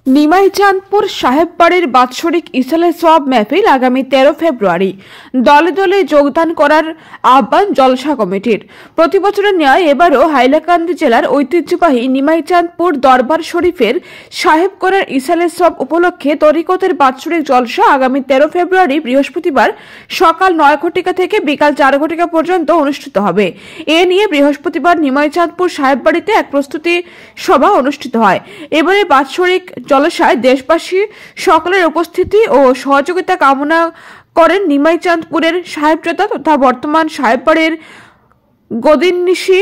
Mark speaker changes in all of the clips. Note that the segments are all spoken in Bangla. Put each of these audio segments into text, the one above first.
Speaker 1: নিমাইচাঁদপুর সাহেববাড়ির বাৎসরিক ইসালে সোয়াব মেহফিল আগামী 13 ফেব্রুয়ারি দলে দলে যোগদান করার আহ্বান জলসা কমিটির। প্রতি বছরের ন্যায় এবারও হাইলাকান্দি জেলার ঐতিহ্যবাহী নিমাইচাঁদপুর দরবার শরীফের সাহেব করার ইসালে সোয়াব উপলক্ষে তরিকতের বাৎসরিক জলসা আগামী 13 ফেব্রুয়ারি বৃহস্পতিবার সকাল 9 ঘটিকা থেকে বিকাল 4 ঘটিকা পর্যন্ত অনুষ্ঠিত হবে। এ নিয়ে বৃহস্পতিবার নিমাইচাঁদপুর সাহেববাড়িতে এক প্রস্তুতি সভা অনুষ্ঠিত হয়। এবারে বাৎসরিক জলসায় দেশবাসী সকলের উপস্থিতি ও সহযোগিতা কামনা করেন নিমাইচাঁদপুরের সাহেবজাদা তথা বর্তমান সাহেববাড়ির গদিন্নিশি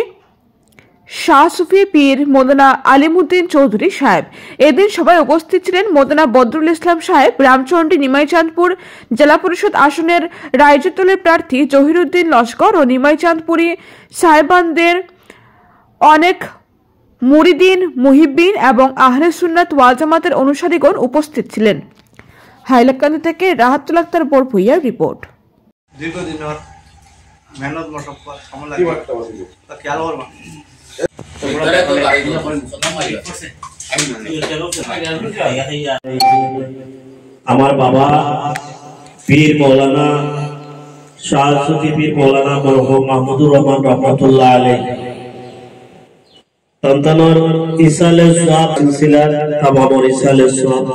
Speaker 1: শাহ সুফি পীর মৌলানা আলিমুদ্দিন চৌধুরী সাহেব। এদিন সভায় উপস্থিত ছিলেন মৌলানা বদরুল ইসলাম সাহেব, রামচন্ডী নিমাইচাঁদপুর জেলা পরিষদ আসনের রায়জতলের প্রার্থী জহিরুদ্দিন লস্কর ও নিমাইচাঁদপুরী সাহেবানদের অনেক মুরিদিন, মুহিব্বিন এবং আহলে সুন্নাত ওয়াল জামাতের অনুসারীগণ উপস্থিত ছিলেন। হাইলাকান্দি থেকে রাহাতুল আক্তার বড়ভূঁইয়ার রিপোর্ট।
Speaker 2: দীর্ঘদিনের মেহনত মশক্কত সময় খেয়াল করবা।
Speaker 3: আমার বাবা পীর মৌলানা শাহ সুফি পীর মৌলানা মরহুম মাহমুদুর রহমান রহমতুল্লাহ আলাইহি সন্তানর ইসালে সোয়াব সিলসিলার তামামর ইসালে সোয়াব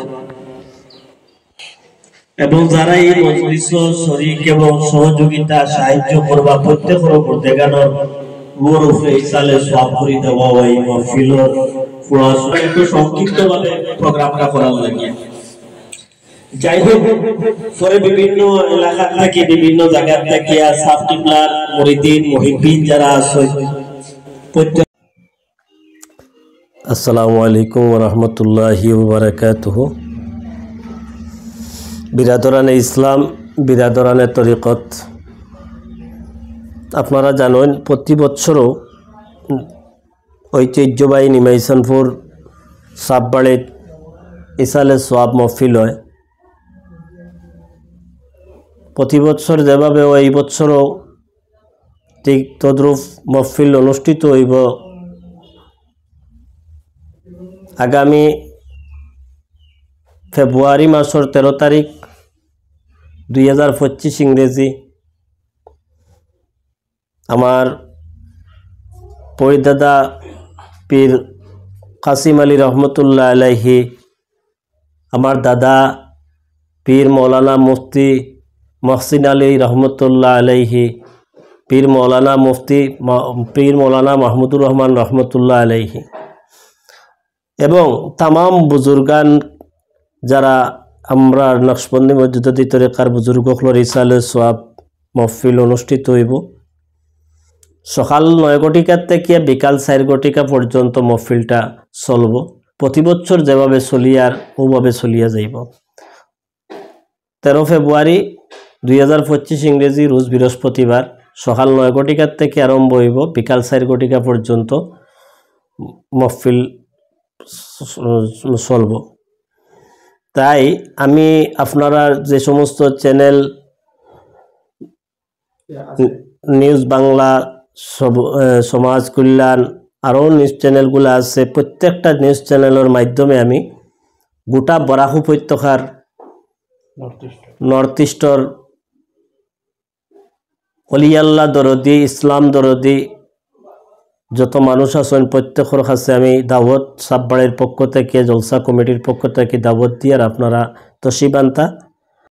Speaker 3: এবং যারা এই মজলিস শরীক এবং সহযোগিতা সাহায্য করবা প্রত্যেকের উপর দেখানোর ওরফে ইসালে সোয়াব করে দেওয়া এই মাহফিলের পড়াশোনা একটু সংক্ষিপ্তভাবে প্রোগ্রামটা করার লাগে। যাই হোক, পরে বিভিন্ন এলাকা থেকে বিভিন্ন জায়গা থেকে সাবটিপ্লার মুরিদিন মুহিব্বিন যারা আছে।
Speaker 4: আসসালামু আলাইকুম ওয়া রাহমাতুল্লাহি ওয়া বারাকাতুহু। বিরাদরানে ইসলাম, বিরাদরানে তরিকত, আপনারা জানেন প্রতি বছরও ঐতিহ্যবাহী নিমাইচাঁদপুর সাববাড়িত ইসালে সোয়াব মহফিল হয়। প্রতি বছর যেভাবে এই বছরও ঠিক তদ্রুপ মহফিল অনুষ্ঠিত হইব। আগামী ফেব্রুয়ারি মাসের 13 তারিখ 2025 ইংরেজি আমার পরিদাদা পীর কাসিম আলী রহমতুল্লাহ আলাইহি, আমার দাদা পীর মৌলানা মুফতি মহসিন আলী রহমতুল্লাহ আলাইহি, পীর মৌলানা মাহমুদুর রহমান রহমতুল্লাহ আলাইহি এবং তামাম বুজুর্গান যারা আমরা নকশবন্দি মজদুদি তরিকার বুজুর্গগুলোর ইসালে সোয়াব মহফিল অনুষ্ঠিত হইব। সকাল 9 ঘটিকা থেকে বিকাল 4 ঘটিকা পর্যন্ত মহফিলটা চলব। প্রতি বছর যেভাবে চলিয়ার ওভাবে চলিয়া যাইব। 13 ফেব্রুয়ারি 2025 ইংরেজি রোজ বৃহস্পতিবার সকাল 9 ঘটিকা থেকে আরম্ভ হইব, বিকাল 4 ঘটিকা পর্যন্ত মহফিল চলব। তাই আমি আপনারা যে সমস্ত চ্যানেল নিউজ বাংলা, সমাজ কল্যাণ আরও নিউজ চ্যানেলগুলো আছে, প্রত্যেকটা নিউজ চ্যানেলের মাধ্যমে আমি গোটা বরাক উপত্যকার নর্থ ইস্টর অলিয়াল্লাহ দরদি, ইসলাম দরদি যত মানুষ আছেন প্রত্যেকের কাছে আমি দাওয়াত সাববাড়ির পক্ষ থেকে, জলসা কমিটির পক্ষ থেকে দাওয়াত দিয়ে আর আপনারা তশরিফ আনতা